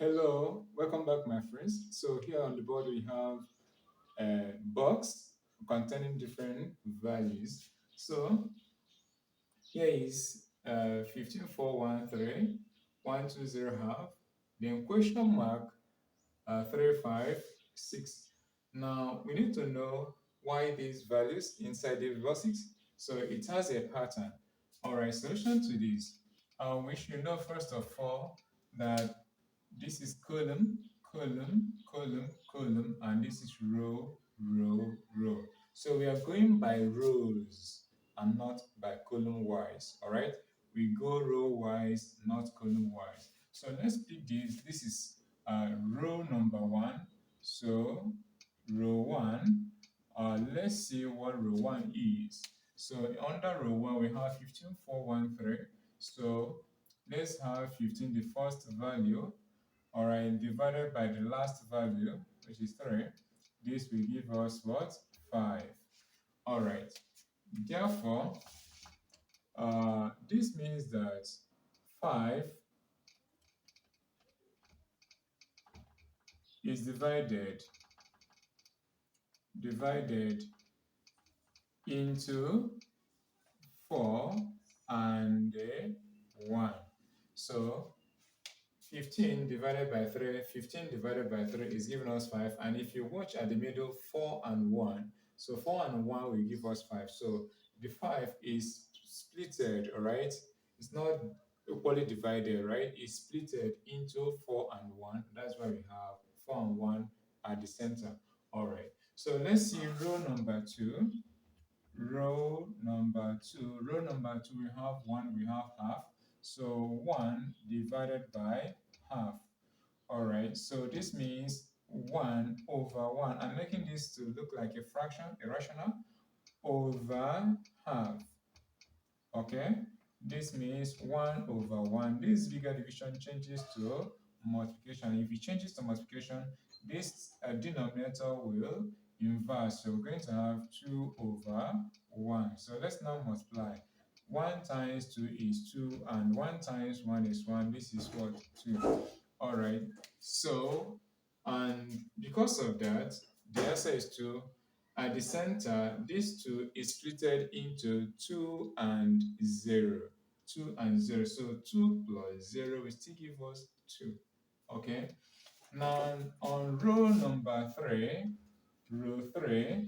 Hello, welcome back, my friends. So here on the board we have a box containing different values. So here is 15413, 120 half, then question mark 356. Now we need to know why these values inside the boxes. So it has a pattern. All right, solution to this. We should know first of all that this is column, column, column, column, and this is row, row, row. So we are going by rows and not by column wise. All right, we go row wise, not column wise. So let's pick this. This is row number one. So row one. Let's see what row one is. So under row one we have 15413. So let's have 15, the first value. All right, divided by the last value, which is 3. This will give us what? 5. All right. Therefore, this means that 5 is divided into 4 and 1. So 15 divided by 3, 15 divided by 3 is giving us 5. And if you watch at the middle, 4 and 1. So 4 and 1 will give us 5. So the 5 is splitted, all right? It's not equally divided, right? It's splitted into 4 and 1. That's why we have 4 and 1 at the center. All right. So let's see row number 2. Row number 2, we have 1, we have half. So 1 divided by half. All right, so this means 1 over 1. I'm making this to look like a fraction, a rational, over half. Okay, this means 1 over 1. This bigger division changes to multiplication. If it changes to multiplication, this denominator will inverse. So we're going to have 2 over 1. So let's now multiply. 1 times 2 is 2, and 1 times 1 is 1. This is what? 2. All right. So, and because of that, the answer is 2. At the center, this 2 is splitted into 2 and 0. 2 and 0. So 2 plus 0 will still give us 2. Okay. Now on row 3,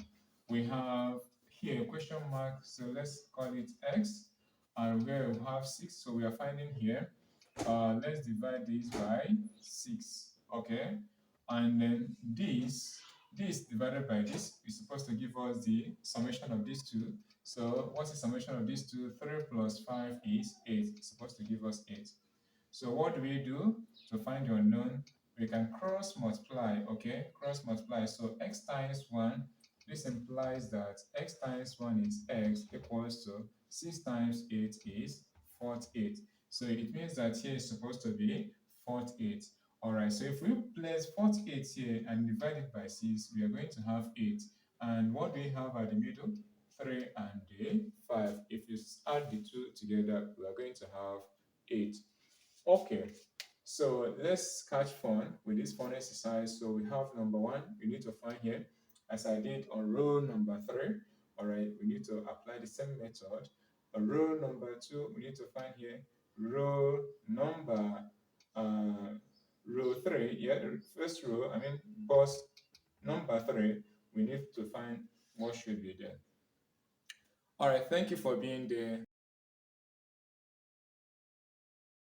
we have here a question mark. So let's call it x. And where we have 6. So we are finding here. Let's divide this by 6. Okay. And then this divided by this is supposed to give us the summation of these two. So what's the summation of these two? 3 plus 5 is 8. It's supposed to give us 8. So what do we do to find the unknown? We can cross multiply, okay? Cross multiply. So x times 1, this implies that x times 1 is x equals to 6 times 8 is 48. So it means that here is supposed to be 48. All right, so if we place 48 here and divide it by 6, we are going to have 8. And what do we have at the middle? 3 and 5. If you add the two together, we are going to have 8. Okay, so let's catch fun with this fun exercise. So we have number 1, we need to find here, as I did on row number 3. All right, we need to apply the same method. On row number 2, we need to find here row number row 3. Yeah, first row, I mean box number 3. We need to find what should be there. All right, thank you for being there.